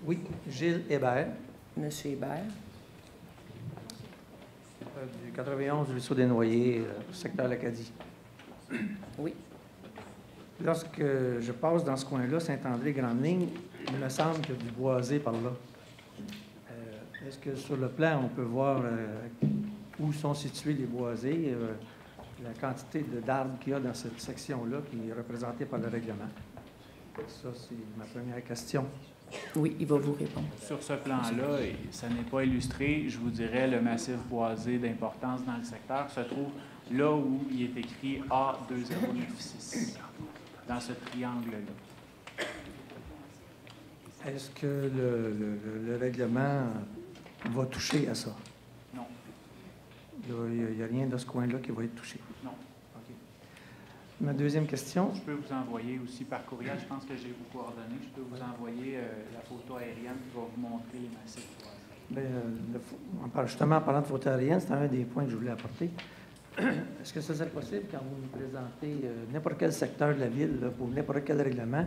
Oui, Gilles Hébert. Monsieur Hébert. Du 91 du Ruisseau des Noyers, secteur L'Acadie. Oui. Lorsque je passe dans ce coin-là, Saint-André, Grande Ligne, il me semble qu'il y a du boisé par là. Est-ce que sur le plan, on peut voir où sont situés les boisés, la quantité d'arbres qu'il y a dans cette section-là qui est représentée par le règlement? Ça, c'est ma première question. Oui, il va vous répondre. Sur ce plan-là, et ça n'est pas illustré, je vous dirais le massif boisé d'importance dans le secteur se trouve là où il est écrit A2096, dans ce triangle-là. Est-ce que le règlement va toucher à ça? Non. Il n'y a rien de ce coin-là qui va être touché? Non. OK. Ma deuxième question. Je peux vous envoyer aussi par courriel, je pense que j'ai vos coordonnées, je peux vous envoyer la photo aérienne qui va vous montrer les massifs boisés. Bien, justement, en parlant de photo aérienne, c'est un des points que je voulais apporter. Est-ce que ça serait possible, quand vous nous présentez n'importe quel secteur de la ville, là, pour n'importe quel règlement,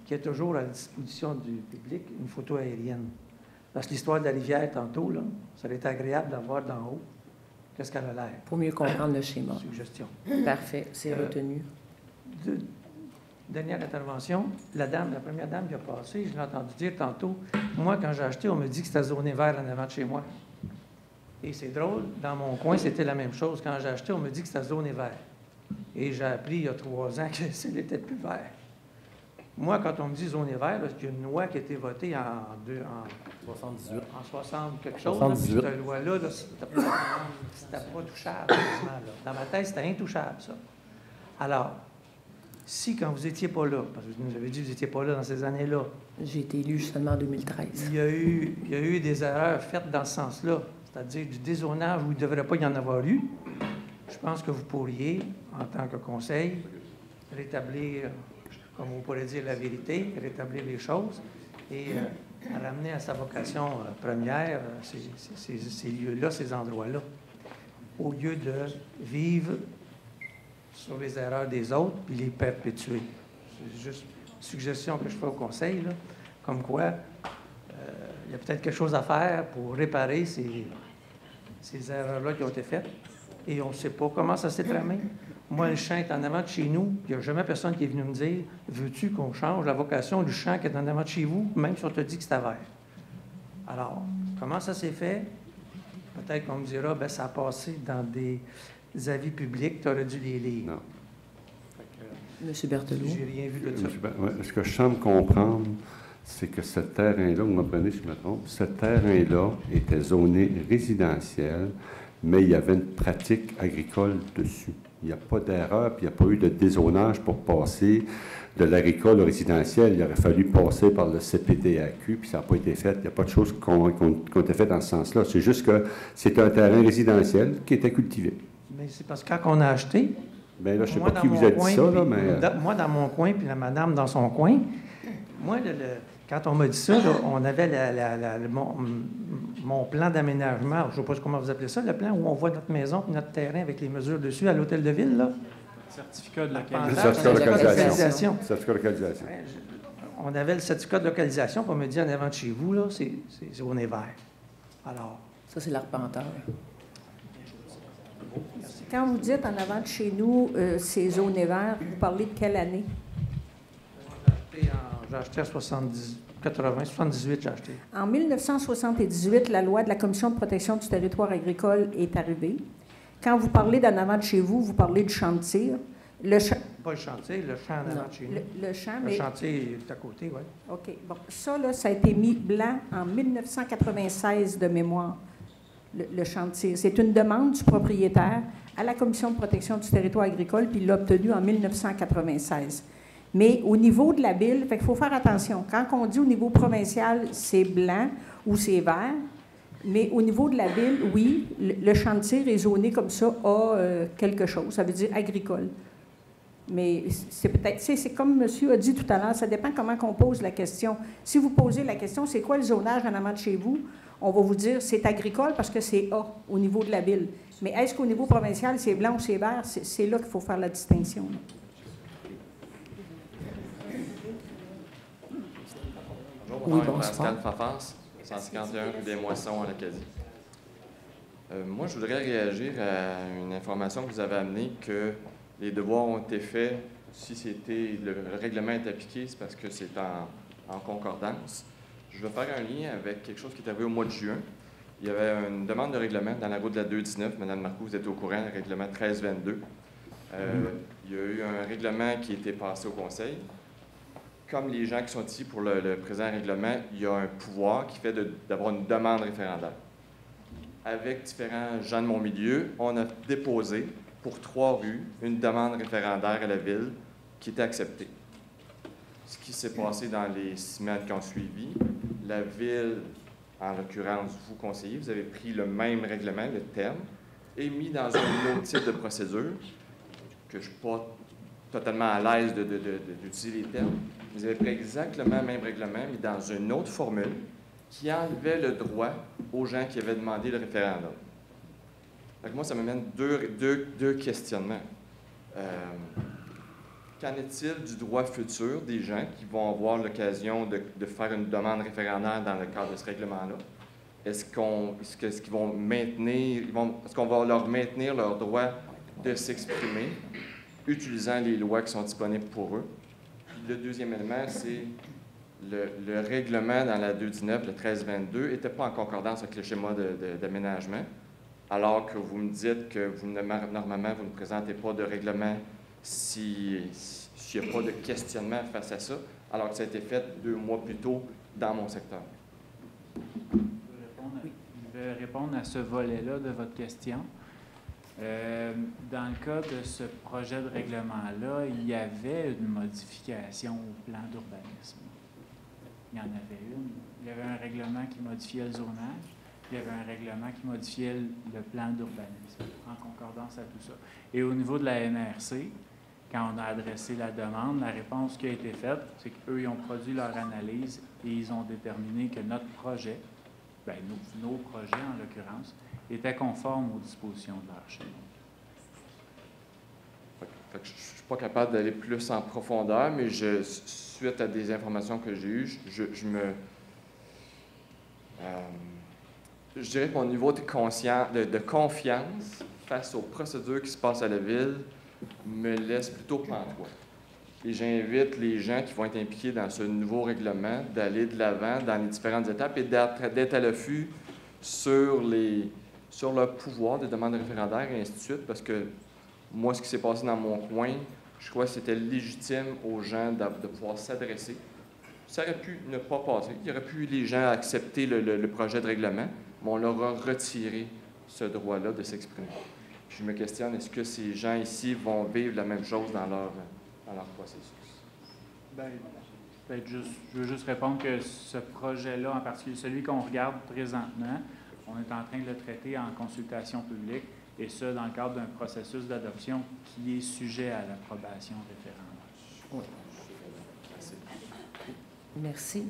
qui est toujours à la disposition du public, une photo aérienne? Parce que l'histoire de la rivière, tantôt, là, ça aurait été agréable d'avoir d'en haut. Qu'est-ce qu'elle a l'air? Pour mieux comprendre le schéma. Suggestion. Parfait, c'est retenu. Dernière intervention, la première dame qui a passé, je l'ai entendu dire tantôt, moi, quand j'ai acheté, on me dit que c'était zoné vert en avant de chez moi. Et c'est drôle, dans mon coin, c'était la même chose. Quand j'ai acheté, on me dit que c'était zoné vert. Et j'ai appris il y a 3 ans que ce n'était plus vert. Moi, quand on me dit zoné vert, il y a une loi qui a été votée en 78. En 60 quelque chose. 78. Là, cette loi-là, c'était pas touchable. Là. Dans ma tête, c'était intouchable, ça. Alors, si, quand vous n'étiez pas là, parce que vous nous avez dit que vous n'étiez pas là dans ces années-là, J'ai été élu seulement en 2013. il y a eu des erreurs faites dans ce sens-là, c'est-à-dire du dézonage où il ne devrait pas y en avoir eu, je pense que vous pourriez, en tant que conseil, rétablir, comme vous pourrez dire, la vérité, rétablir les choses et ramener à sa vocation première ces lieux-là, ces endroits-là, au lieu de vivre sur les erreurs des autres puis les perpétuer. C'est juste une suggestion que je fais au conseil, là, comme quoi il y a peut-être quelque chose à faire pour réparer ces erreurs-là qui ont été faites. Et on ne sait pas comment ça s'est tramé. Moi, le champ est en avant de chez nous. Il n'y a jamais personne qui est venu me dire « Veux-tu qu'on change la vocation du champ qui est en avant de chez vous, même si on te dit que c'était vert? » Alors, comment ça s'est fait? Peut-être qu'on me dira « ça a passé dans des avis publics, tu aurais dû les lire. » Non. Monsieur Berthelot. J'ai rien vu de ça. Ce que je semble comprendre, c'est que ce terrain-là, vous m'apprenez si je me trompe, ce terrain-là était zoné résidentiel, mais il y avait une pratique agricole dessus. Il n'y a pas d'erreur, puis il n'y a pas eu de dézonage pour passer de l'agricole au résidentiel. Il aurait fallu passer par le CPTAQ, puis ça n'a pas été fait. Il n'y a pas de choses qui ont été faites dans ce sens-là. C'est juste que c'est un terrain résidentiel qui était cultivé. Mais c'est parce que quand on a acheté... Bien là, je ne sais moi, pas qui vous a dit ça, là, mais... Moi, dans mon coin, puis la madame dans son coin, moi, quand on m'a dit ça, là, on avait mon plan d'aménagement, je ne sais pas comment vous appelez ça, le plan où on voit notre maison et notre terrain avec les mesures dessus à l'hôtel de ville, là. Certificat de Certificat de localisation. Certificat de localisation. On avait le certificat de localisation, puis on me dit en avant de chez vous, là, c'est zone vert. Alors... Ça, c'est l'arpenteur. Quand vous dites en avant de chez nous, c'est zone vert, vous parlez de quelle année? J'ai acheté en 78, j'ai acheté. En 1978, la loi de la Commission de protection du territoire agricole est arrivée. Quand vous parlez d'en avant de chez vous, vous parlez du champ de tir. Pas le chantier, le champ en avant de chez nous. Le champ, le mais... chantier est à côté, oui. OK. Bon, ça, là, ça a été mis blanc en 1996 de mémoire, le champ de tir. C'est une demande du propriétaire à la Commission de protection du territoire agricole, puis il l'a obtenu en 1996. Mais au niveau de la bille, il faut faire attention. Quand on dit au niveau provincial, c'est blanc ou c'est vert, mais au niveau de la ville, oui, le champ de tir est zoné comme ça à quelque chose. Ça veut dire agricole. Mais c'est peut-être, c'est comme monsieur a dit tout à l'heure, ça dépend comment on pose la question. Si vous posez la question, c'est quoi le zonage en avant de chez vous? On va vous dire, c'est agricole parce que c'est A au niveau de la ville. Mais est-ce qu'au niveau provincial, c'est blanc ou c'est vert? C'est là qu'il faut faire la distinction. Là. Oui, Bonsoir, bonsoir. Pascal Fafas, 151 rue des Moissons à l'Acadie. Moi, je voudrais réagir à une information que vous avez amenée, que les devoirs ont été faits. Si le règlement est appliqué, c'est parce que c'est en concordance. Je veux faire un lien avec quelque chose qui est arrivé au mois de juin. Il y avait une demande de règlement dans la route de la 219. Madame Marcoux, vous êtes au courant, le règlement 1322. Il y a eu un règlement qui a été passé au Conseil. Comme les gens qui sont ici pour le présent règlement, il y a un pouvoir qui fait d'avoir une demande référendaire. Avec différents gens de mon milieu, on a déposé pour 3 rues une demande référendaire à la Ville qui était acceptée. Ce qui s'est passé dans les semaines qui ont suivi, la Ville, en l'occurrence vous conseillers, vous avez pris le même règlement, le terme, et mis dans un autre type de procédure, que je ne suis pas totalement à l'aise d'utiliser les termes. Vous avez pris exactement le même règlement, mais dans une autre formule qui enlevait le droit aux gens qui avaient demandé le référendum. Donc moi, ça m'amène deux questionnements. Qu'en est-il du droit futur des gens qui vont avoir l'occasion de faire une demande référendaire dans le cadre de ce règlement-là? Est-ce qu'ils vont maintenir, est-ce qu'on va leur maintenir leur droit de s'exprimer utilisant les lois qui sont disponibles pour eux? Puis le deuxième élément, c'est le règlement dans la 219, le 1322, n'était pas en concordance avec le schéma d'aménagement, alors que vous me dites que normalement, vous ne présentez pas de règlement s'il n'y a pas de questionnement face à ça, alors que ça a été fait 2 mois plus tôt dans mon secteur. Je vais répondre à ce volet-là de votre question. Dans le cas de ce projet de règlement-là, il y avait une modification au plan d'urbanisme. Il y en avait une. Il y avait un règlement qui modifiait le zonage. Il y avait un règlement qui modifiait le plan d'urbanisme, en concordance à tout ça. Et au niveau de la NRC, quand on a adressé la demande, la réponse qui a été faite, c'est qu'eux, ils ont produit leur analyse et ils ont déterminé que notre projet, bien, nos projets en l'occurrence, étaient conformes aux dispositions de leur schéma. Je ne suis pas capable d'aller plus en profondeur, mais suite à des informations que j'ai eues, je dirais que mon niveau de confiance face aux procédures qui se passent à la Ville me laisse plutôt pantois. Et j'invite les gens qui vont être impliqués dans ce nouveau règlement d'aller de l'avant dans les différentes étapes et d'être à l'affût sur leur pouvoir de demande référendaire et ainsi de suite, parce que moi, ce qui s'est passé dans mon coin, je crois que c'était légitime aux gens de pouvoir s'adresser. Ça aurait pu ne pas passer. Il y aurait pu les gens accepter le projet de règlement, mais on leur a retiré ce droit-là de s'exprimer. Je me questionne, est-ce que ces gens ici vont vivre la même chose dans leur processus? Je veux juste répondre que ce projet-là, en particulier celui qu'on regarde présentement, on est en train de le traiter en consultation publique, et ça dans le cadre d'un processus d'adoption qui est sujet à l'approbation référendaire. Oui. Merci.